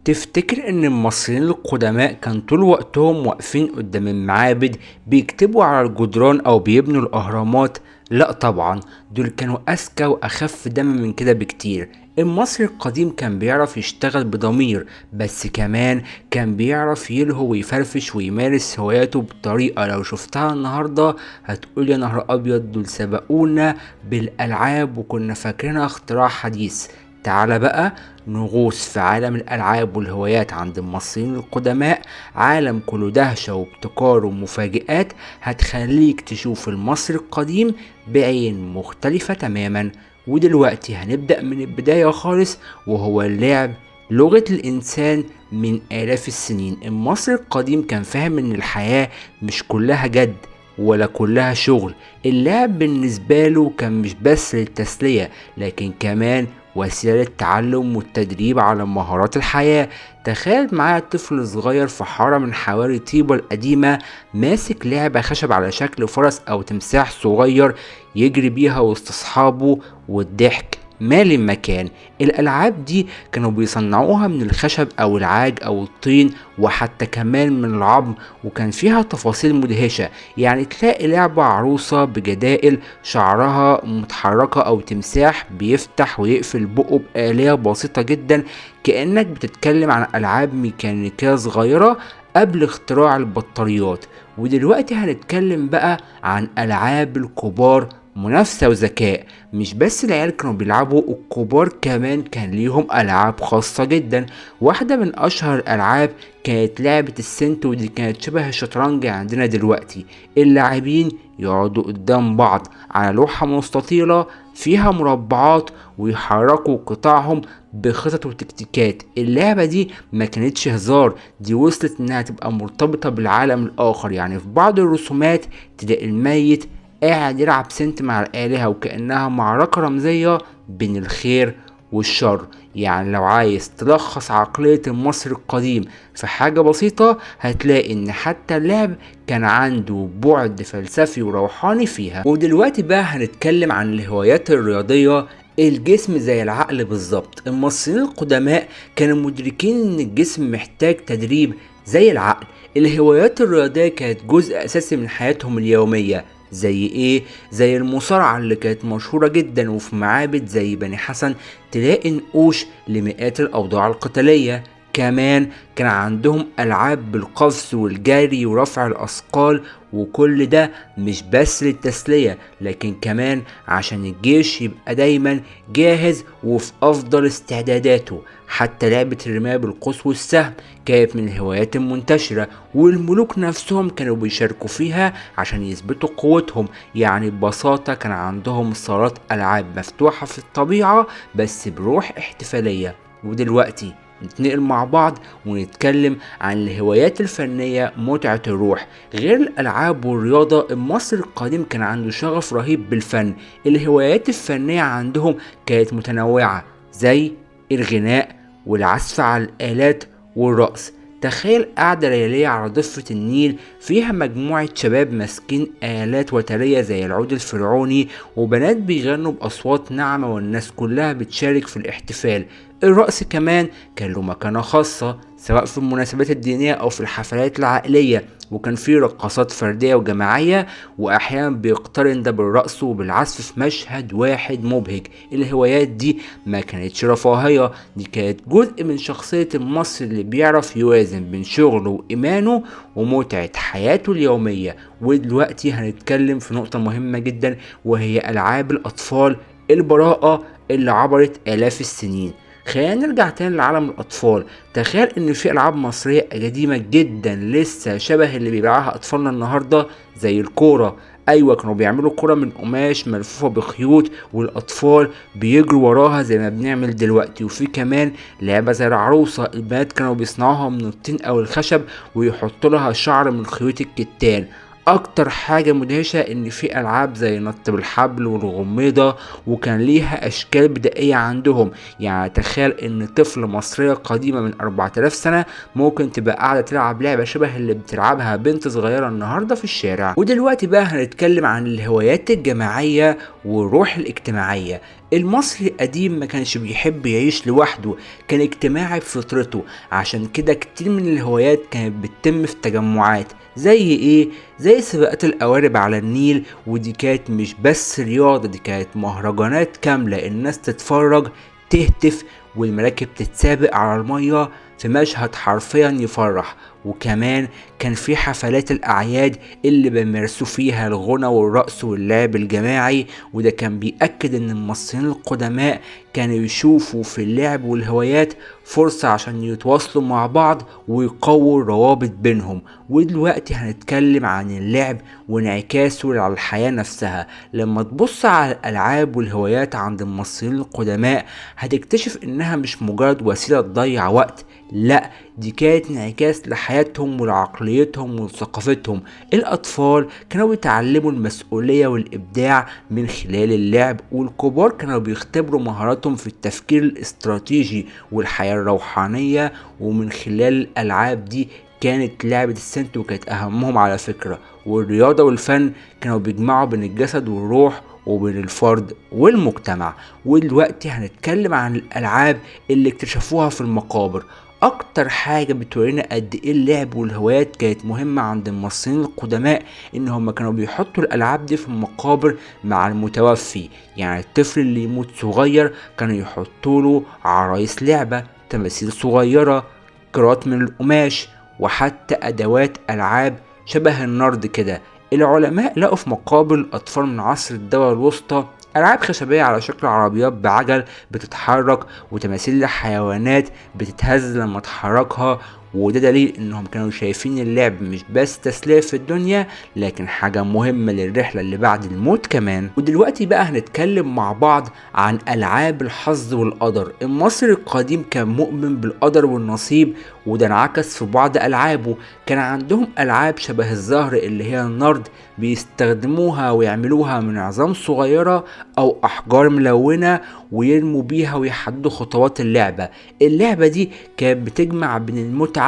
تفتكر إن المصريين القدماء كان طول وقتهم واقفين قدام المعابد بيكتبوا على الجدران أو بيبنوا الأهرامات؟ لأ طبعا، دول كانوا أذكى وأخف دم من كده بكتير. المصري القديم كان بيعرف يشتغل بضمير، بس كمان كان بيعرف يلهو ويفرفش ويمارس هواياته بطريقة لو شفتها النهاردة هتقول يا نهار أبيض، دول سبقونا بالألعاب وكنا فاكرينها اختراع حديث. تعال بقى نغوص في عالم الألعاب والهوايات عند المصريين القدماء، عالم كله دهشة وابتكار ومفاجآت هتخليك تشوف المصري القديم بعين مختلفة تماما. ودلوقتي هنبدأ من البداية خالص، وهو اللعب لغة الإنسان. من آلاف السنين المصري القديم كان فاهم إن الحياة مش كلها جد ولا كلها شغل. اللعب بالنسبة له كان مش بس للتسلية، لكن كمان وسيلة للتعلم والتدريب على مهارات الحياة. تخيل معايا طفل صغير في حارة من حواري طيبة القديمة ماسك لعبة خشب على شكل فرس أو تمساح صغير يجري بيها وسط أصحابه، والضحك مالي المكان. الألعاب دي كانوا بيصنعوها من الخشب أو العاج أو الطين وحتى كمان من العظم، وكان فيها تفاصيل مدهشة. يعني تلاقي لعبة عروسة بجدائل شعرها متحركة أو تمساح بيفتح ويقفل بقه بآلية بسيطة جدا، كأنك بتتكلم عن ألعاب ميكانيكية صغيرة قبل اختراع البطاريات. ودلوقتي هنتكلم بقى عن ألعاب الكبار، منافسة وذكاء. مش بس العيال كانوا بيلعبوا، الكبار كمان كان ليهم ألعاب خاصة جدا. واحدة من أشهر الألعاب كانت لعبة السنت، ودي كانت شبه الشطرنج عندنا دلوقتي. اللاعبين يقعدوا قدام بعض على لوحة مستطيلة فيها مربعات ويحركوا قطعهم بخطط وتكتيكات. اللعبة دي ما كانتش هزار، دي وصلت انها تبقى مرتبطة بالعالم الاخر. يعني في بعض الرسومات تلاقي الميت قاعد يلعب سنت مع الآلهة وكأنها معركة رمزية بين الخير والشر. يعني لو عايز تلخص عقلية المصري القديم في حاجة بسيطة هتلاقي ان حتى اللعب كان عنده بعد فلسفي وروحاني فيها. ودلوقتي بقى هنتكلم عن الهوايات الرياضية. الجسم زي العقل بالظبط، المصريين القدماء كانوا مدركين ان الجسم محتاج تدريب زي العقل. الهوايات الرياضية كانت جزء اساسي من حياتهم اليومية. زي ايه؟ زي المصارعة اللي كانت مشهورة جدا، وفي معابد زي بني حسن تلاقي نقوش لمئات الاوضاع القتالية. كمان كان عندهم ألعاب بالقفز والجري ورفع الأثقال، وكل ده مش بس للتسلية لكن كمان عشان الجيش يبقى دايما جاهز وفي أفضل استعداداته. حتى لعبة الرماية بالقوس والسهم كانت من الهوايات المنتشرة، والملوك نفسهم كانوا بيشاركوا فيها عشان يثبتوا قوتهم. يعني ببساطة كان عندهم صالات ألعاب مفتوحة في الطبيعة بس بروح احتفالية. ودلوقتي نتنقل مع بعض ونتكلم عن الهوايات الفنية، متعة الروح. غير الألعاب والرياضة المصري القديم كان عنده شغف رهيب بالفن. الهوايات الفنية عندهم كانت متنوعة زي الغناء والعزف على الآلات والرقص. تخيل قعدة ليلية على ضفة النيل فيها مجموعة شباب ماسكين آلات وترية زي العود الفرعوني وبنات بيغنوا بأصوات ناعمة والناس كلها بتشارك في الاحتفال. الرقص كمان كان له مكانة خاصة سواء في المناسبات الدينية أو في الحفلات العائلية، وكان فيه رقصات فردية وجماعية، وأحيانا بيقترن ده بالرقص وبالعزف في مشهد واحد مبهج. الهوايات دي ما كانتش رفاهية، دي كانت جزء من شخصية المصري اللي بيعرف يوازن بين شغله وإيمانه ومتعة حياته اليومية. ودلوقتي هنتكلم في نقطة مهمة جدا، وهي ألعاب الأطفال البراءة اللي عبرت آلاف السنين. خلينا نرجع تاني لعالم الأطفال. تخيل إن في ألعاب مصرية قديمة جدا لسه شبه اللي بيلعبها أطفالنا النهاردة، زي الكورة. أيوة، كانوا بيعملوا كورة من قماش ملفوفة بخيوط والأطفال بيجروا وراها زي ما بنعمل دلوقتي. وفي كمان لعبة زي العروسة، البنات كانوا بيصنعوها من الطين أو الخشب ويحطوا لها شعر من خيوط الكتان. اكتر حاجة مدهشة ان في العاب زي نط بالحبل والغميضة وكان ليها اشكال بدائية عندهم. يعني تخيل ان طفل مصرية قديمة من 4000 سنة ممكن تبقى قاعدة تلعب لعبة شبه اللي بتلعبها بنت صغيرة النهاردة في الشارع. ودلوقتي بقى هنتكلم عن الهوايات الجماعية والروح الاجتماعية. المصري القديم ما كانش بيحب يعيش لوحده، كان اجتماعي بفطرته. عشان كده كتير من الهوايات كانت بتتم في تجمعات. زي ايه؟ زي سباقات القوارب على النيل، ودي كانت مش بس رياضة، دي كانت مهرجانات كاملة، الناس تتفرج تهتف والمراكب تتسابق على المية في مشهد حرفيا يفرح. وكمان كان في حفلات الأعياد اللي بيمارسوا فيها الغنى والرقص واللعب الجماعي، وده كان بيأكد ان المصريين القدماء كانوا يشوفوا في اللعب والهوايات فرصة عشان يتواصلوا مع بعض ويقووا الروابط بينهم. ودلوقتي هنتكلم عن اللعب وانعكاسه على الحياة نفسها. لما تبص على الألعاب والهوايات عند المصريين القدماء هتكتشف انها مش مجرد وسيلة تضيع وقت، لا، دي كانت انعكاس لحياتهم ولعقليتهم ولثقافتهم. الأطفال كانوا بيتعلموا المسؤولية والإبداع من خلال اللعب، والكبار كانوا بيختبروا مهاراتهم في التفكير الاستراتيجي والحياة الروحانية. ومن خلال الألعاب دي كانت لعبة السنتو كانت أهمهم على فكرة. والرياضة والفن كانوا بيجمعوا بين الجسد والروح وبين الفرد والمجتمع. ودلوقتي هنتكلم عن الألعاب اللي اكتشفوها في المقابر. اكتر حاجة بتورينا قد ايه اللعب والهوايات كانت مهمة عند المصريين القدماء ان هم كانوا بيحطوا الالعاب دي في المقابر مع المتوفي. يعني الطفل اللي يموت صغير كانوا يحطوا له عرايس لعبة، تماثيل صغيرة، كرات من القماش، وحتى ادوات العاب شبه النرد كده. العلماء لقوا في مقابر الاطفال من عصر الدولة الوسطى ألعاب خشبية على شكل عربيات بعجل بتتحرك، وتماثيل لحيوانات بتتهز لما تحركها. وده دليل انهم كانوا شايفين اللعب مش بس تسلية في الدنيا، لكن حاجة مهمة للرحلة اللي بعد الموت كمان. ودلوقتي بقى هنتكلم مع بعض عن ألعاب الحظ والقدر. المصري القديم كان مؤمن بالقدر والنصيب، وده انعكس في بعض ألعابه. كان عندهم ألعاب شبه الزهر اللي هي النرد، بيستخدموها ويعملوها من عظام صغيرة أو أحجار ملونة ويرموا بيها ويحددوا خطوات اللعبة. اللعبة دي كانت بتجمع بين المتعة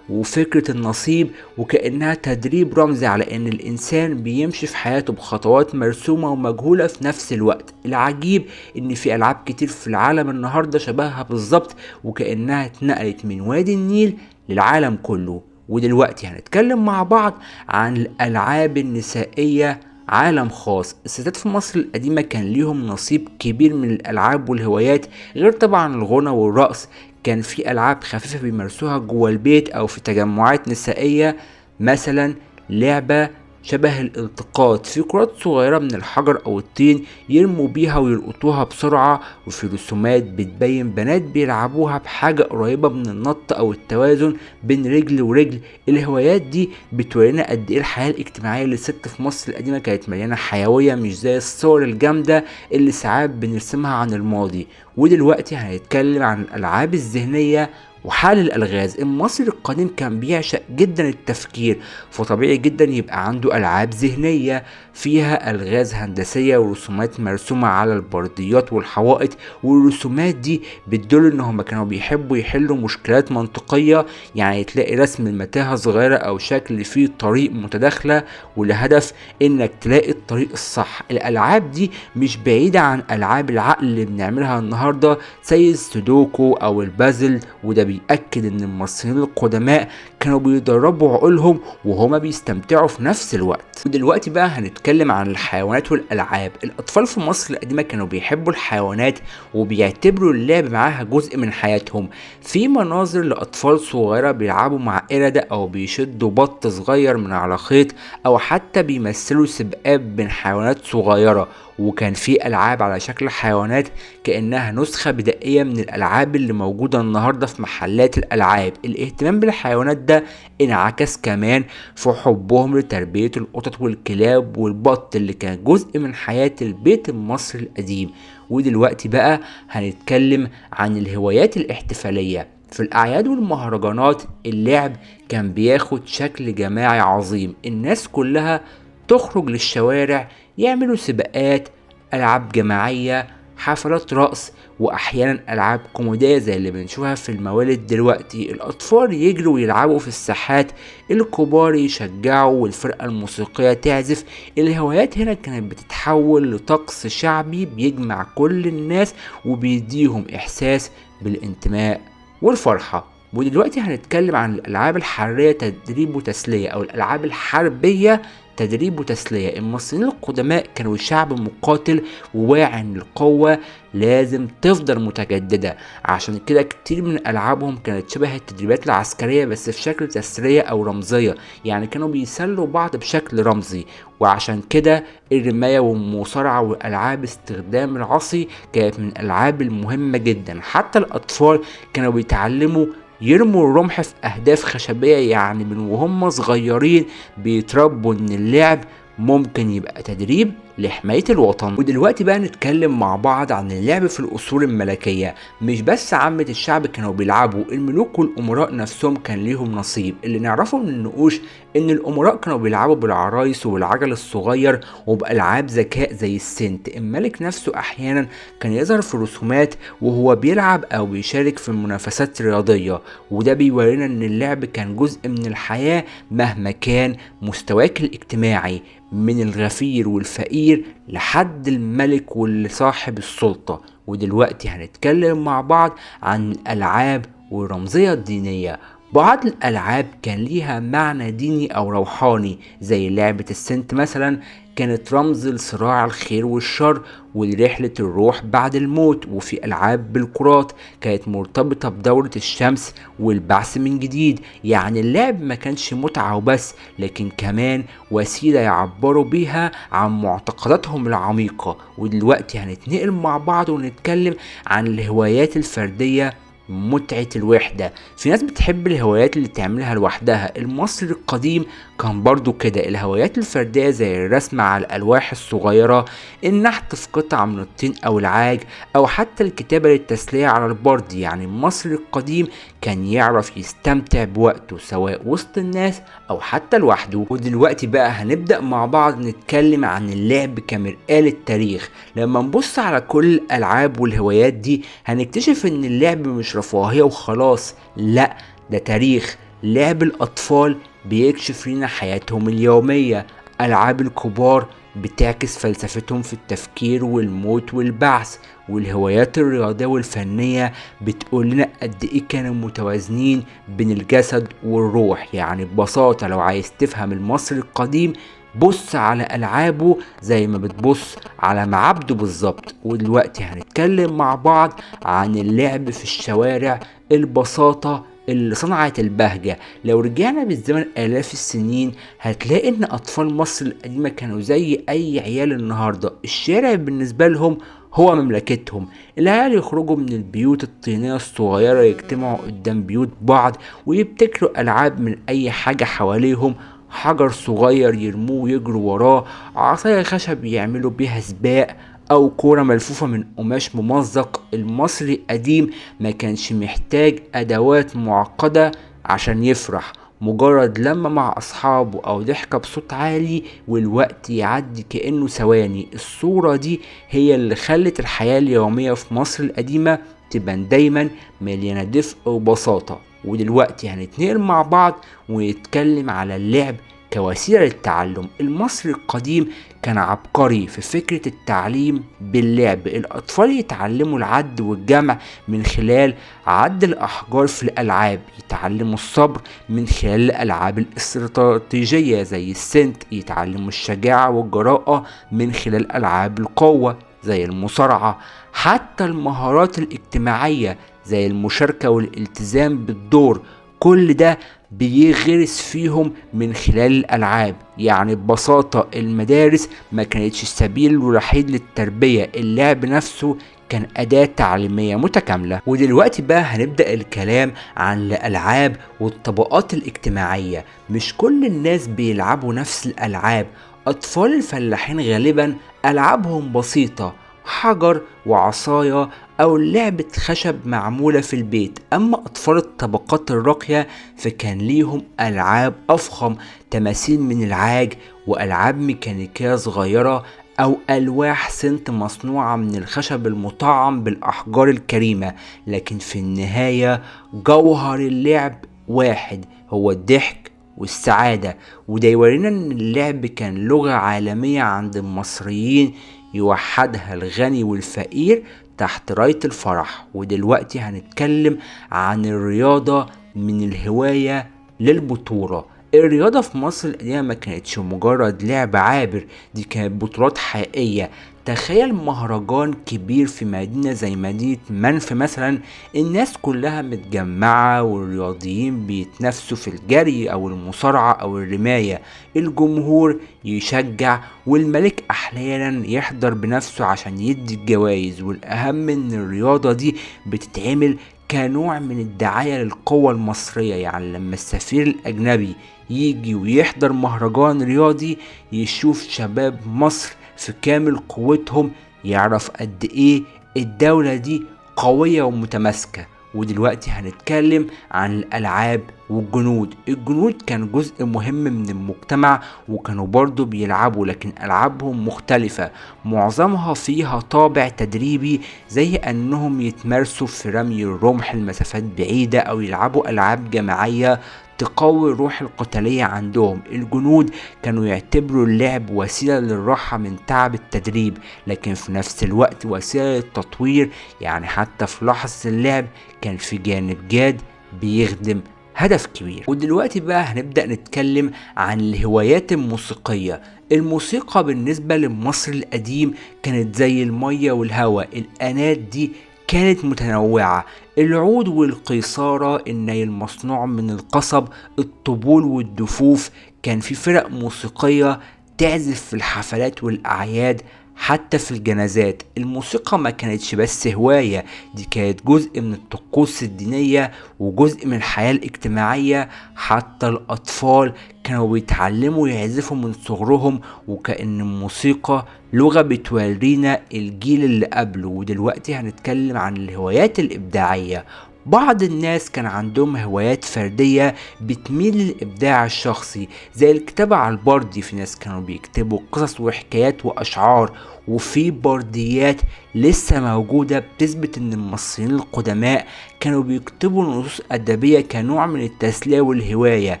وفكرة النصيب، وكأنها تدريب رمزي على ان الانسان بيمشي في حياته بخطوات مرسومة ومجهولة في نفس الوقت. العجيب ان في العاب كتير في العالم النهاردة شبهها بالظبط، وكأنها اتنقلت من وادي النيل للعالم كله. ودلوقتي هنتكلم مع بعض عن الألعاب النسائية. عالم خاص. الستات في مصر القديمة كان ليهم نصيب كبير من الألعاب والهوايات، غير طبعا الغنى والرقص. كان في ألعاب خفيفة بيمارسوها جوه البيت أو في تجمعات نسائية، مثلا لعبة شبه الالتقاط، في كرات صغيرة من الحجر أو الطين يرموا بيها ويلقطوها بسرعة، وفي رسومات بتبين بنات بيلعبوها بحاجة قريبة من النط أو التوازن بين رجل ورجل. الهوايات دي بتورينا قد ايه الحياة الاجتماعية للست في مصر القديمة كانت مليانة حيوية، مش زي الصور الجامدة اللي ساعات بنرسمها عن الماضي. ودلوقتي هنتكلم عن الألعاب الذهنية وحل الألغاز. المصري القديم كان بيعشق جدا التفكير، فطبيعي جدا يبقى عنده ألعاب ذهنية فيها ألغاز هندسية ورسومات مرسومة على البرديات والحوائط. والرسومات دي بتدل ان هم كانوا بيحبوا يحلوا مشكلات منطقية، يعني تلاقي رسم المتاهة صغيرة او شكل فيه طريق متداخلة، ولهدف انك تلاقي الطريق الصح. الألعاب دي مش بعيدة عن ألعاب العقل اللي بنعملها النهاردة زي السودوكو او البازل، وده بيأكد ان المصريين القدماء كانوا بيدربوا عقولهم وهما بيستمتعوا في نفس الوقت. ودلوقتي بقى هنتكلم عن الحيوانات والألعاب. الأطفال في مصر القديمة كانوا بيحبوا الحيوانات وبيعتبروا اللعب معاها جزء من حياتهم. في مناظر لأطفال صغيرة بيلعبوا مع قردة أو بيشدوا بط صغير من على خيط، أو حتى بيمثلوا سباقات بين حيوانات صغيرة. وكان في ألعاب على شكل حيوانات كأنها نسخة بدائية من الألعاب اللي موجودة النهاردة في محلات الألعاب. الاهتمام بالحيوانات ده انعكس كمان في حبهم لتربية القطط والكلاب والبط اللي كان جزء من حياة البيت المصري القديم. ودلوقتي بقى هنتكلم عن الهوايات الاحتفالية. في الأعياد والمهرجانات اللعب كان بياخد شكل جماعي عظيم، الناس كلها تخرج للشوارع يعملوا سباقات، ألعاب جماعية، حفلات رقص، واحيانا العاب كوميديه زي اللي بنشوفها في الموالد دلوقتي. الاطفال يجروا ويلعبوا في الساحات، الكبار يشجعوا والفرقه الموسيقيه تعزف. الهوايات هنا كانت بتتحول لطقس شعبي بيجمع كل الناس وبيديهم احساس بالانتماء والفرحه. ودلوقتي هنتكلم عن الالعاب الحربيه تدريب وتسليه، او الالعاب الحربيه تدريب وتسلية. المصريين القدماء كانوا شعب مقاتل وواعي ان القوة لازم تفضل متجددة، عشان كده كتير من ألعابهم كانت شبه التدريبات العسكرية بس في شكل تسلية أو رمزية، يعني كانوا بيسلوا بعض بشكل رمزي. وعشان كده الرماية والمصارعة وألعاب استخدام العصي كانت من الألعاب المهمة جدا. حتى الأطفال كانوا بيتعلموا يرموا الرمح في أهداف خشبية، يعني من وهم صغيرين بيتربوا إن اللعب ممكن يبقى تدريب لحماية الوطن. ودلوقتي بقى نتكلم مع بعض عن اللعب في الأصول الملكية. مش بس عامة الشعب كانوا بيلعبوا، الملوك والأمراء نفسهم كان ليهم نصيب. اللي نعرفه من النقوش إن الأمراء كانوا بيلعبوا بالعرايس والعجل الصغير وبألعاب ذكاء زي السنت. الملك نفسه أحيانا كان يظهر في رسومات وهو بيلعب أو بيشارك في المنافسات الرياضية، وده بيورينا إن اللعب كان جزء من الحياة مهما كان مستواك الاجتماعي، من الغفير والفقير لحد الملك والصاحب السلطة. ودلوقتي هنتكلم مع بعض عن الألعاب والرمزية الدينية. بعض الألعاب كان ليها معنى ديني أو روحاني، زي لعبة السنت مثلا كانت رمز لصراع الخير والشر ولرحلة الروح بعد الموت. وفي ألعاب بالكرات كانت مرتبطة بدورة الشمس والبعث من جديد. يعني اللعب ما كانش متعة وبس، لكن كمان وسيلة يعبروا بيها عن معتقداتهم العميقة. ودلوقتي هنتنقل مع بعض ونتكلم عن الهوايات الفردية. متعة الوحدة، في ناس بتحب الهوايات اللي تعملها لوحدها. المصري القديم كان برضو كده. الهوايات الفردية زي الرسم على الألواح الصغيرة، النحت في قطع من الطين أو العاج، أو حتى الكتابة للتسلية على البورد. يعني المصري القديم كان يعرف يستمتع بوقته سواء وسط الناس أو حتى لوحده. ودلوقتي بقى هنبدأ مع بعض نتكلم عن اللعب كمرآة للتاريخ. لما نبص على كل الألعاب والهوايات دي هنكتشف إن اللعب مش رفاهية وخلاص، لا، ده تاريخ. لعب الأطفال بيكشف لنا حياتهم اليومية، ألعاب الكبار بتعكس فلسفتهم في التفكير والموت والبعث، والهوايات الرياضية والفنية بتقول لنا قد ايه كانوا متوازنين بين الجسد والروح. يعني ببساطة لو عايز تفهم المصري القديم بص على ألعابه زي ما بتبص على معابده بالظبط. ودلوقتي هنتكلم مع بعض عن اللعب في الشوارع، البساطة اللي صنعت البهجة. لو رجعنا بالزمن آلاف السنين هتلاقي ان اطفال مصر القديمة كانوا زي اي عيال النهاردة. الشارع بالنسبة لهم هو مملكتهم. العيال يخرجوا من البيوت الطينية الصغيرة يجتمعوا قدام بيوت بعض ويبتكروا ألعاب من اي حاجة حواليهم، حجر صغير يرموه ويجروا وراه، عصاية خشب يعملوا بيها سباق، او كورة ملفوفة من قماش ممزق. المصري القديم ما كانش محتاج ادوات معقدة عشان يفرح، مجرد لما مع اصحابه او ضحكة بصوت عالي والوقت يعدي كأنه ثواني. الصورة دي هي اللي خلت الحياة اليومية في مصر القديمة تبان دايما مليانة دفء وبساطة. ودلوقتي هنتنقل مع بعض ونتكلم على اللعب كوسيلة للتعلم. المصري القديم كان عبقري في فكرة التعليم باللعب. الأطفال يتعلموا العد والجمع من خلال عد الأحجار في الألعاب، يتعلموا الصبر من خلال الألعاب الاستراتيجية زي السنت، يتعلموا الشجاعة والجراءة من خلال ألعاب القوة زي المصارعة. حتى المهارات الاجتماعية زي المشاركة والالتزام بالدور كل ده بيغرس فيهم من خلال الألعاب. يعني ببساطة المدارس ما كانتش السبيل الوحيد للتربية، اللعب نفسه كان أداة تعليمية متكاملة. ودلوقتي بقى هنبدأ الكلام عن الألعاب والطبقات الاجتماعية. مش كل الناس بيلعبوا نفس الألعاب. أطفال الفلاحين غالبا ألعابهم بسيطة، حجر وعصاية أو لعبة خشب معمولة في البيت. أما أطفال الطبقات الراقية فكان ليهم ألعاب أفخم، تماثيل من العاج وألعاب ميكانيكية صغيرة أو ألواح سنت مصنوعة من الخشب المطعم بالأحجار الكريمة، لكن في النهاية جوهر اللعب واحد، هو الضحك والسعادة. وده يورينا ان اللعب كان لغة عالمية عند المصريين يوحدها الغني والفقير تحت راية الفرح. ودلوقتي هنتكلم عن الرياضة من الهواية للبطولة. الرياضة في مصر القديمة ما كانتش مجرد لعب عابر، دي كانت بطولات حقيقية. تخيل مهرجان كبير في مدينة زي مدينة منف مثلا، الناس كلها متجمعة والرياضيين بيتنافسوا في الجري او المصارعة او الرماية، الجمهور يشجع والملك احيانا يحضر بنفسه عشان يدي الجوائز. والاهم ان الرياضة دي بتتعمل كنوع من الدعاية للقوة المصرية، يعني لما السفير الأجنبي يجي ويحضر مهرجان رياضي يشوف شباب مصر في كامل قوتهم، يعرف قد ايه الدولة دي قوية ومتماسكة. ودلوقتي هنتكلم عن الألعاب والجنود. الجنود كان جزء مهم من المجتمع وكانوا برضو بيلعبوا، لكن ألعابهم مختلفة، معظمها فيها طابع تدريبي، زي أنهم يتمارسوا في رمي الرمح لمسافات بعيدة أو يلعبوا ألعاب جماعية تقوي الروح القتالية عندهم. الجنود كانوا يعتبروا اللعب وسيلة للراحة من تعب التدريب، لكن في نفس الوقت وسيلة للتطوير، يعني حتى في لحظة اللعب كان في جانب جاد بيخدم هدف كبير. ودلوقتي بقى هنبدأ نتكلم عن الهوايات الموسيقية. الموسيقى بالنسبة لمصر القديم كانت زي المية والهواء، الآلات دي كانت متنوعة، العود والقيثارة، الناي المصنوع من القصب، الطبول والدفوف. كان في فرق موسيقية تعزف في الحفلات والأعياد، حتى في الجنازات. الموسيقى ما كانتش بس هواية، دي كانت جزء من الطقوس الدينية وجزء من الحياة الاجتماعية. حتى الأطفال كانوا بيتعلموا يعزفوا من صغرهم، وكأن الموسيقى لغة بتورينا الجيل اللي قبله. ودلوقتي هنتكلم عن الهوايات الإبداعية. بعض الناس كان عندهم هوايات فردية بتميل للإبداع الشخصي، زي الكتابة على البردي. في ناس كانوا بيكتبوا قصص وحكايات وأشعار، وفي برديات لسه موجودة بتثبت ان المصريين القدماء كانوا بيكتبوا نصوص أدبية كنوع من التسلية والهواية.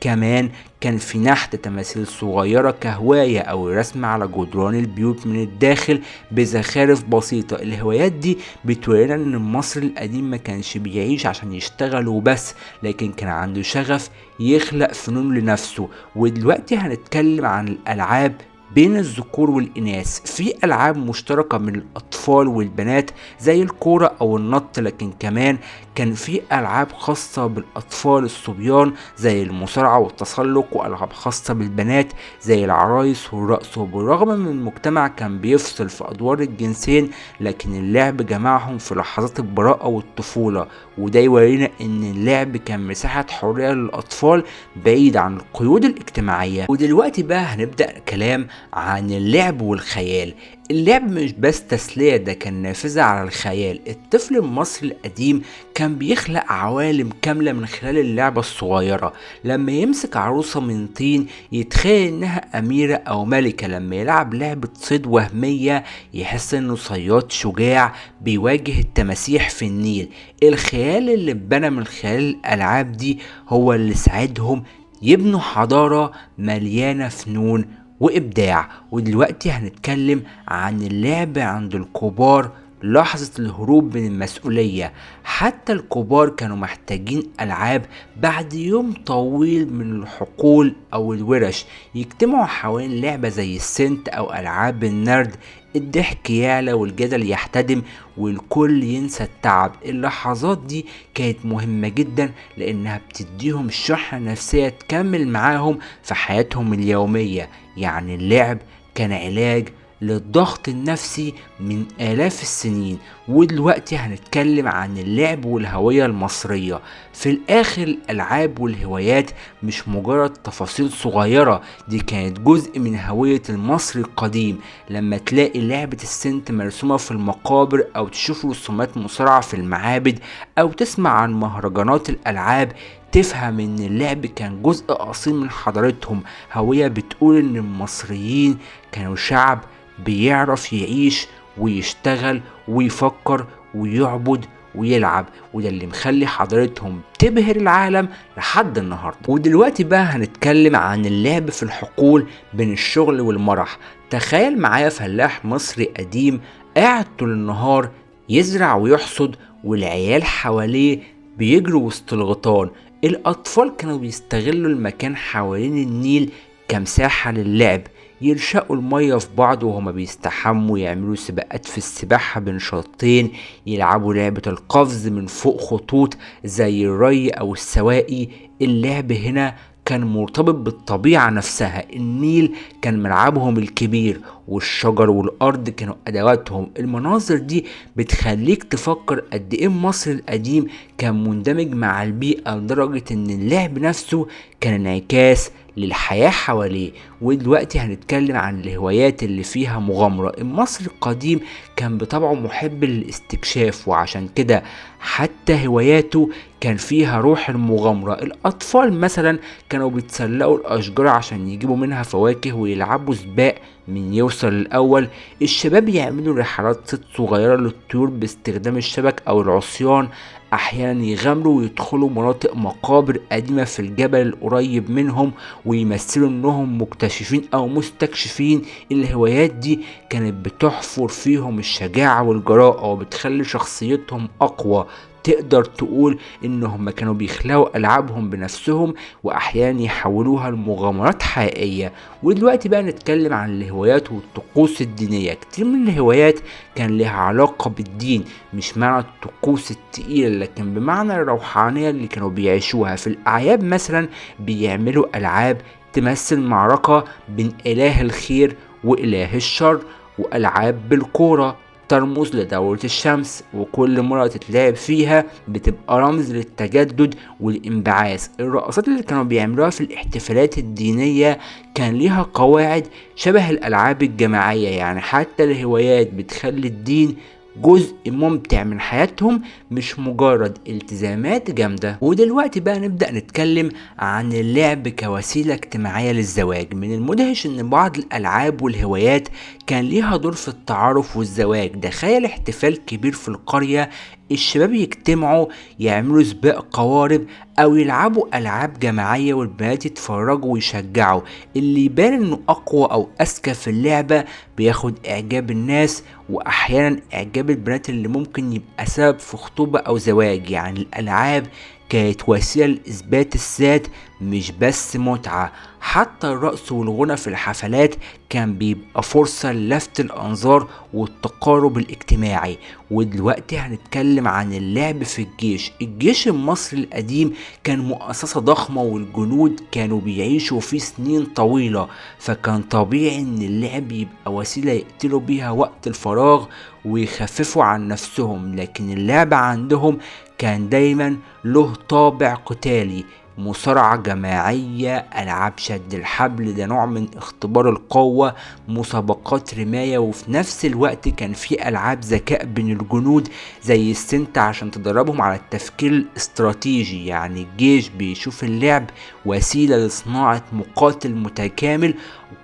كمان كان في نحت تماثيل صغيرة كهواية أو رسم على جدران البيوت من الداخل بزخارف بسيطة. الهوايات دي بتورينا ان المصري القديم ما كانش بيعيش عشان يشتغل وبس، لكن كان عنده شغف يخلق فنون لنفسه. ودلوقتي هنتكلم عن الألعاب بين الذكور والإناث. في ألعاب مشتركة من الأطفال والبنات زي الكورة أو النط، لكن كمان كان في ألعاب خاصة بالأطفال الصبيان زي المصارعة والتسلق، وألعاب خاصة بالبنات زي العرايس والرقص. وبالرغم من المجتمع كان بيفصل في أدوار الجنسين، لكن اللعب جمعهم في لحظات البراءة والطفولة. وده يورينا إن اللعب كان مساحة حرية للأطفال بعيد عن القيود الاجتماعية. ودلوقتي بقى هنبدأ كلام عن اللعب والخيال. اللعب مش بس تسلية، ده كان نافذة على الخيال. الطفل المصري القديم كان بيخلق عوالم كاملة من خلال اللعبة الصغيرة. لما يمسك عروسة من طين يتخيل انها اميرة او ملكة، لما يلعب لعبة صيد وهمية يحس انه صياد شجاع بيواجه التماسيح في النيل. الخيال اللي اتبنى من خلال الالعاب دي هو اللي ساعدهم يبنوا حضارة مليانة فنون وإبداع. ودلوقتي هنتكلم عن اللعب عند الكبار، لحظة الهروب من المسؤولية. حتى الكبار كانوا محتاجين ألعاب بعد يوم طويل من الحقول أو الورش، يجتمعوا حوالين لعبة زي السنت أو ألعاب النرد. الضحك يعلى والجدل يحتدم والكل ينسى التعب. اللحظات دي كانت مهمة جدا لأنها بتديهم شحنة نفسية تكمل معاهم في حياتهم اليومية. يعني اللعب كان علاج للضغط النفسي من آلاف السنين. ودلوقتي هنتكلم عن اللعب والهوية المصرية. في الآخر الألعاب والهوايات مش مجرد تفاصيل صغيرة، دي كانت جزء من هوية المصري القديم. لما تلاقي لعبة السنت مرسومة في المقابر، أو تشوف رسومات مصارعة في المعابد، أو تسمع عن مهرجانات الألعاب، تفهم ان اللعب كان جزء اصيل من حضارتهم، هوية بتقول ان المصريين كانوا شعب بيعرف يعيش ويشتغل ويفكر ويعبد ويلعب، وده اللي مخلي حضارتهم تبهر العالم لحد النهارده. ودلوقتي بقى هنتكلم عن اللعب في الحقول بين الشغل والمرح. تخيل معايا فلاح مصري قديم قاعد طول النهار يزرع ويحصد، والعيال حواليه بيجروا وسط الغيطان. الأطفال كانوا بيستغلوا المكان حوالين النيل كمساحة للعب، يرشقوا المية في بعض وهما بيستحموا، يعملوا سباقات في السباحة بين شطين، يلعبوا لعبة القفز من فوق خطوط زي الري أو السواقي. اللعب هنا كان مرتبط بالطبيعة نفسها، النيل كان ملعبهم الكبير والشجر والأرض كانوا أدواتهم. المناظر دي بتخليك تفكر قد إيه مصر القديم كان مندمج مع البيئة لدرجة إن اللعب نفسه كان انعكاس للحياة حواليه. ودلوقتي هنتكلم عن الهوايات اللي فيها مغامرة. المصري القديم كان بطبعه محب للاستكشاف، وعشان كده حتى هواياته كان فيها روح المغامرة. الأطفال مثلا كانوا بيتسلقوا الأشجار عشان يجيبوا منها فواكه ويلعبوا سباق من يوصل الأول. الشباب يعملوا رحلات صيد صغيرة للطيور باستخدام الشبك أو العصيان. أحيانا يغامروا ويدخلوا مناطق مقابر قديمة في الجبل القريب منهم ويمثلوا إنهم مكتشفين أو مستكشفين. الهوايات دي كانت بتحفر فيهم الشجاعة والجراءة وبتخلي شخصيتهم أقوى. تقدر تقول انهم كانوا بيخلقوا العابهم بنفسهم واحيانا يحولوها لمغامرات حقيقية. ودلوقتي بقى نتكلم عن الهوايات والطقوس الدينية. كتير من الهوايات كان لها علاقة بالدين، مش معنى الطقوس التقيلة لكن بمعنى الروحانية اللي كانوا بيعيشوها. في الاعياد مثلا بيعملوا العاب تمثل معركة بين اله الخير واله الشر، والعاب بالكورة ترمز لدورة الشمس، وكل مرة تتلعب فيها بتبقى رمز للتجدد والانبعاث. الرقصات اللي كانوا بيعملوها في الاحتفالات الدينية كان ليها قواعد شبه الألعاب الجماعية، يعني حتى الهوايات بتخلي الدين جزء ممتع من حياتهم مش مجرد التزامات جامدة. ودلوقتي بقى نبدأ نتكلم عن اللعب كوسيلة اجتماعية للزواج. من المدهش ان بعض الالعاب والهوايات كان ليها دور في التعارف والزواج. تخيل احتفال كبير في القرية، الشباب يجتمعوا يعملوا سباق قوارب او يلعبوا العاب جماعية والبنات يتفرجوا ويشجعوا. اللي يبان انه اقوى او اذكى في اللعبة بياخد اعجاب الناس، واحيانا اعجاب البنات اللي ممكن يبقى سبب في خطوبة او زواج. يعني الالعاب كانت وسيلة لإثبات الذات مش بس متعة. حتى الرقص والغنى في الحفلات كان بيبقى فرصة للفت الأنظار والتقارب الاجتماعي. ودلوقتي هنتكلم عن اللعب في الجيش. الجيش المصري القديم كان مؤسسة ضخمة والجنود كانوا بيعيشوا فيه سنين طويلة، فكان طبيعي ان اللعب يبقى وسيلة يقتلوا بيها وقت الفراغ ويخففوا عن نفسهم. لكن اللعب عندهم كان دايما له طابع قتالي، مصارعة جماعية، ألعاب شد الحبل ده نوع من اختبار القوة، مسابقات رماية، وفي نفس الوقت كان في ألعاب ذكاء بين الجنود زي السنت عشان تدربهم على التفكير الاستراتيجي. يعني الجيش بيشوف اللعب وسيلة لصناعة مقاتل متكامل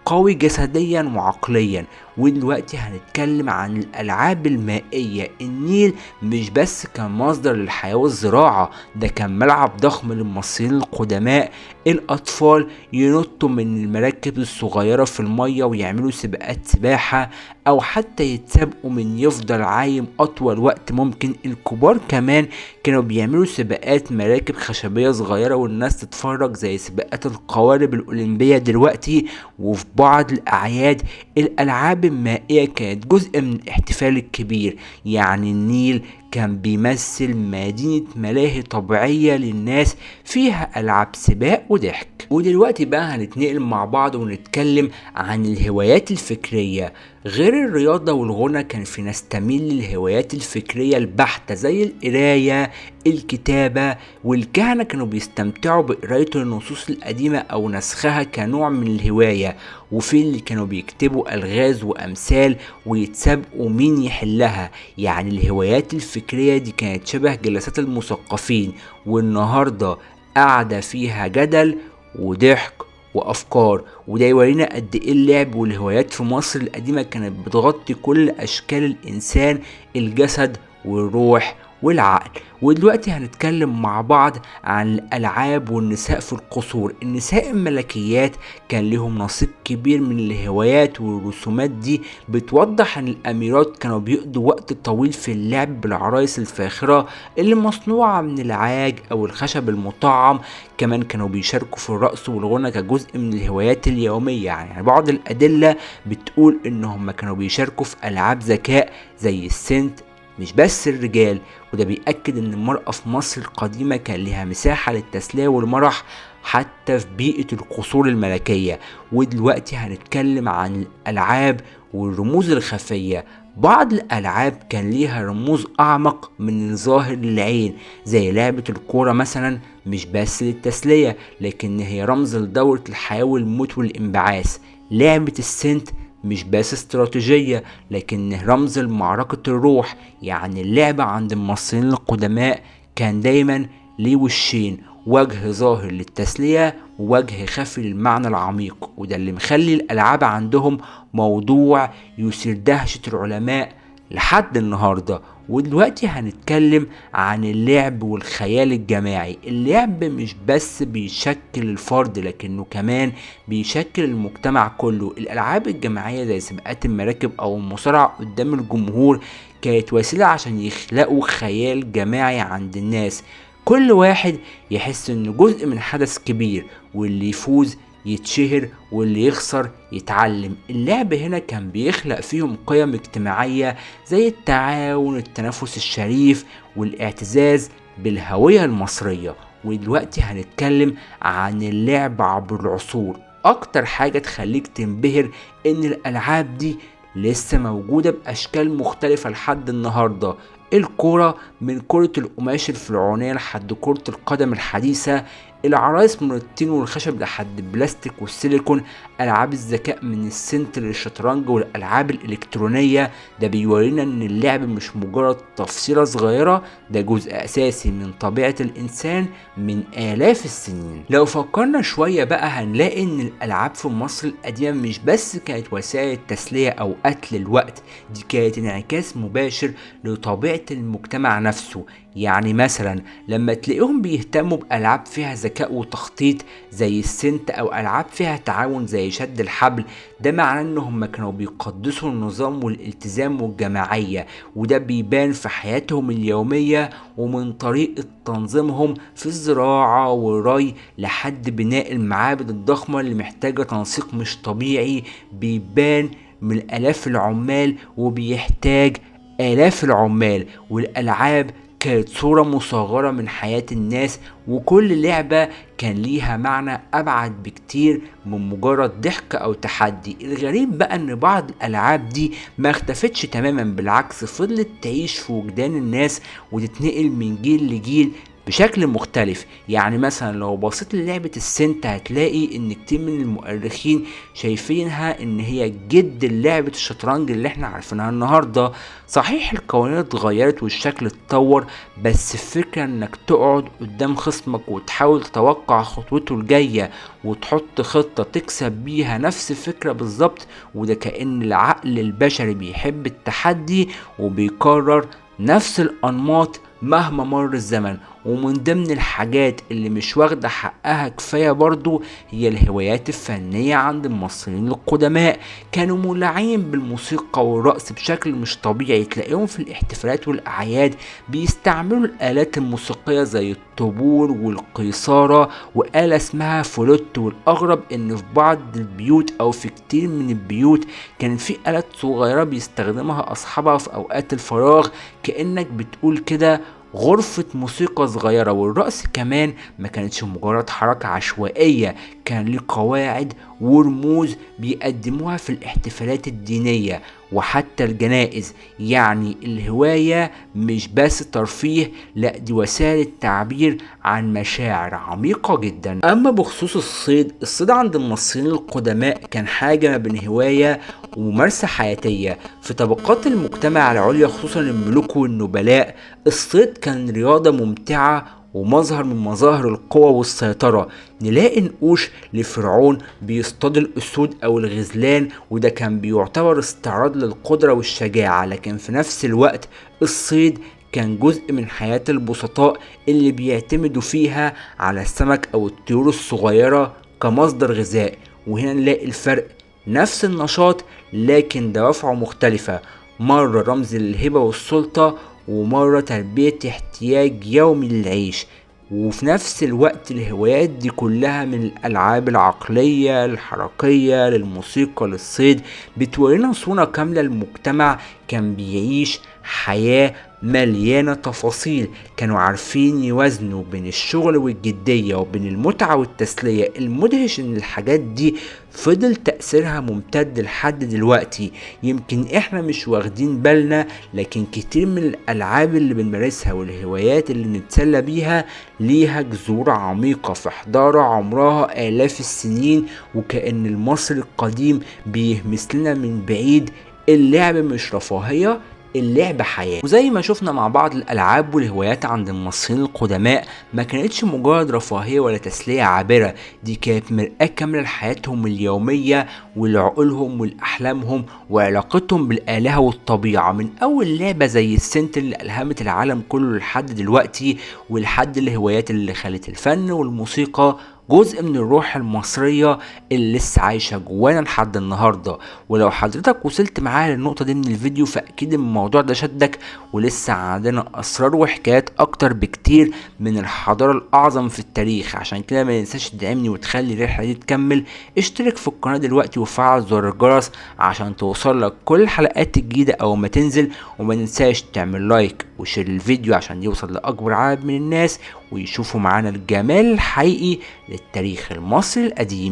قوي جسديا وعقليا. ودلوقتي هنتكلم عن الألعاب المائية. النيل مش بس كان مصدر للحياة والزراعة، ده كان ملعب ضخم للمصريين القدماء. الأطفال ينطوا من المراكب الصغيرة في المية ويعملوا سباقات سباحة، أو حتى يتسابقوا من يفضل عايم أطول وقت ممكن. الكبار كمان كانوا بيعملوا سباقات مراكب خشبية صغيرة والناس تتفرج زي سباقات القوارب الأولمبية دلوقتي. وفي بعض الأعياد الألعاب المائية كانت جزء من الاحتفال الكبير. يعني النيل كان بيمثل مدينة ملاهي طبيعية للناس فيها ألعاب سباق وضحك. ودلوقتي بقى هنتنقل مع بعض ونتكلم عن الهوايات الفكرية. غير الرياضة والغنى كان في ناس تميل للهوايات الفكرية البحتة زي القراية، الكتابة، والكهنة كانوا بيستمتعوا بقراية النصوص القديمة أو نسخها كنوع من الهواية. وفي اللي كانوا بيكتبوا ألغاز وأمثال ويتسابقوا مين يحلها. يعني الهوايات الفكرية دي كانت شبه جلسات المثقفين. والنهاردة قاعدة فيها جدل وضحك وأفكار. وده يورينا قد إيه اللعب والهوايات في مصر القديمة كانت بتغطي كل أشكال الإنسان، الجسد والروح والعقل. ودلوقتي هنتكلم مع بعض عن الألعاب والنساء في القصور. النساء الملكيات كان لهم نصيب كبير من الهوايات، والرسومات دي بتوضح ان الأميرات كانوا بيقضوا وقت طويل في اللعب بالعرايس الفاخرة اللي مصنوعة من العاج أو الخشب المطعم. كمان كانوا بيشاركوا في الرقص والغنى كجزء من الهوايات اليومية. يعني بعض الأدلة بتقول إنهم كانوا بيشاركوا في ألعاب ذكاء زي السنت، مش بس الرجال. وده بيأكد ان المرأة في مصر القديمة كان لها مساحة للتسلية والمرح حتى في بيئة القصور الملكية. ودلوقتي هنتكلم عن الألعاب والرموز الخفية. بعض الألعاب كان ليها رموز أعمق من الظاهر للعين، زي لعبة الكورة مثلا، مش بس للتسلية لكن هي رمز لدورة الحياة والموت والانبعاث. لعبة السنت مش بس استراتيجية لكن رمز لمعركة الروح. يعني اللعبة عند المصريين القدماء كان دايما ليه وشين، وجه ظاهر للتسلية ووجه خفي للمعنى العميق. وده اللي مخلي الألعاب عندهم موضوع يثير دهشة العلماء لحد النهاردة. ودلوقتي هنتكلم عن اللعب والخيال الجماعي. اللعب مش بس بيشكل الفرد لكنه كمان بيشكل المجتمع كله. الألعاب الجماعية زي سباقات المراكب أو المصارعة قدام الجمهور كانت وسيلة عشان يخلقوا خيال جماعي عند الناس، كل واحد يحس انه جزء من حدث كبير، واللي يفوز يتشهر واللي يخسر يتعلم. اللعب هنا كان بيخلق فيهم قيم اجتماعية زي التعاون، التنافس الشريف، والاعتزاز بالهوية المصرية. ودلوقتي هنتكلم عن اللعب عبر العصور. اكتر حاجة تخليك تنبهر ان الالعاب دي لسه موجودة باشكال مختلفة لحد النهاردة. الكرة، من كرة القماش الفرعونية لحد كرة القدم الحديثة، العرايس من الطين والخشب لحد البلاستيك والسيليكون، ألعاب الذكاء من السنت للشطرنج والألعاب الإلكترونية. ده بيورينا إن اللعب مش مجرد تفصيلة صغيرة، ده جزء أساسي من طبيعة الإنسان من آلاف السنين. لو فكرنا شوية بقى هنلاقي إن الألعاب في مصر القديمة مش بس كانت وسائل تسلية أو قتل الوقت، دي كانت انعكاس مباشر لطبيعة المجتمع نفسه. يعني مثلا لما تلاقيهم بيهتموا بألعاب فيها ذكاء وتخطيط زي السنت أو ألعاب فيها تعاون زي شد الحبل، ده معناه انهم كانوا بيقدسوا النظام والالتزام والجماعية. وده بيبان في حياتهم اليومية ومن طريقة تنظيمهم في الزراعة والري لحد بناء المعابد الضخمة اللي محتاجة تنسيق مش طبيعي، بيبان من آلاف العمال وبيحتاج آلاف العمال. والألعاب كانت صورة مصغرة من حياة الناس، وكل لعبة كان ليها معنى أبعد بكتير من مجرد ضحك أو تحدي. الغريب بقى إن بعض الألعاب دي ما اختفتش تماما، بالعكس فضلت تعيش في وجدان الناس وتتنقل من جيل لجيل بشكل مختلف. يعني مثلا لو بصيت للعبة السنت هتلاقي ان كتير من المؤرخين شايفينها ان هي جد لعبة الشطرنج اللي احنا عارفينها النهاردة. صحيح القوانين اتغيرت والشكل اتطور، بس الفكرة انك تقعد قدام خصمك وتحاول تتوقع خطوته الجاية وتحط خطة تكسب بيها نفس الفكرة بالظبط. وده كأن العقل البشري بيحب التحدي وبيكرر نفس الأنماط مهما مر الزمن. ومن ضمن الحاجات اللي مش واخدة حقها كفاية برضو هي الهوايات الفنية عند المصريين القدماء. كانوا مولعين بالموسيقى والرقص بشكل مش طبيعي. تلاقيهم في الاحتفالات والأعياد بيستعملوا الآلات الموسيقية زي الطبول والقيثارة وآلة اسمها فلوت. والأغرب إن في بعض البيوت أو في كتير من البيوت كان في آلات صغيرة بيستخدمها أصحابها في أوقات الفراغ، كأنك بتقول كده غرفة موسيقى صغيرة. والرقص كمان ما كانتش مجرد حركة عشوائية، كان ليه قواعد ورموز بيقدموها في الاحتفالات الدينية وحتى الجنائز. يعني الهواية مش بس ترفيه، لا دي وسائل تعبير عن مشاعر عميقة جدا. اما بخصوص الصيد عند المصريين القدماء كان حاجة ما بين هواية وممارسة حياتية. في طبقات المجتمع العليا خصوصا الملوك والنبلاء الصيد كان رياضة ممتعة ومظهر من مظاهر القوة والسيطرة. نلاقي نقوش لفرعون بيصطاد الأسود أو الغزلان، وده كان بيعتبر استعراض للقدرة والشجاعة، لكن في نفس الوقت الصيد كان جزء من حياة البسطاء اللي بيعتمدوا فيها على السمك أو الطيور الصغيرة كمصدر غذاء. وهنا نلاقي الفرق، نفس النشاط لكن دوافعه مختلفة، مرة رمز للهبة والسلطة، ومرة تلبية احتياج يومي للعيش. وفي نفس الوقت الهوايات دي كلها، من الألعاب العقلية الحركية للموسيقى للصيد، بتورينا صورة كاملة لمجتمع كان بيعيش حياة مليانة تفاصيل. كانوا عارفين يوازنوا بين الشغل والجدية وبين المتعة والتسلية. المدهش ان الحاجات دي فضل تأثيرها ممتد لحد دلوقتي. يمكن احنا مش واخدين بالنا، لكن كتير من الألعاب اللي بنمارسها والهوايات اللي نتسلى بيها ليها جذور عميقة في حضارة عمرها آلاف السنين. وكأن المصري القديم بيهمس لنا من بعيد، اللعب مش رفاهية، اللعبة حياة. وزي ما شفنا مع بعض، الألعاب والهوايات عند المصريين القدماء ما كانتش مجرد رفاهية ولا تسلية عابرة، دي كانت مرآة كاملة لحياتهم اليومية ولعقولهم ولأحلامهم وعلاقتهم بالآلهة والطبيعة. من أول لعبة زي السنت اللي ألهمت العالم كله لحد دلوقتي، ولحد الهوايات اللي خلت الفن والموسيقى جزء من الروح المصرية اللي لسه عايشة جوانا لحد النهاردة. ولو حضرتك وصلت معايا للنقطة دي من الفيديو، فأكيد الموضوع ده شدك، ولسه عندنا أسرار وحكايات أكتر بكتير من الحضارة الأعظم في التاريخ. عشان كده ما ينساش تدعمني وتخلي الرحلة دي تكمل. اشترك في القناة دلوقتي وفعل زر الجرس عشان توصل لك كل الحلقات الجديدة أول ما تنزل. وما ننساش تعمل لايك وشير الفيديو عشان يوصل لأكبر عدد من الناس ويشوفوا معانا الجمال الحقيقي للتاريخ المصري القديم.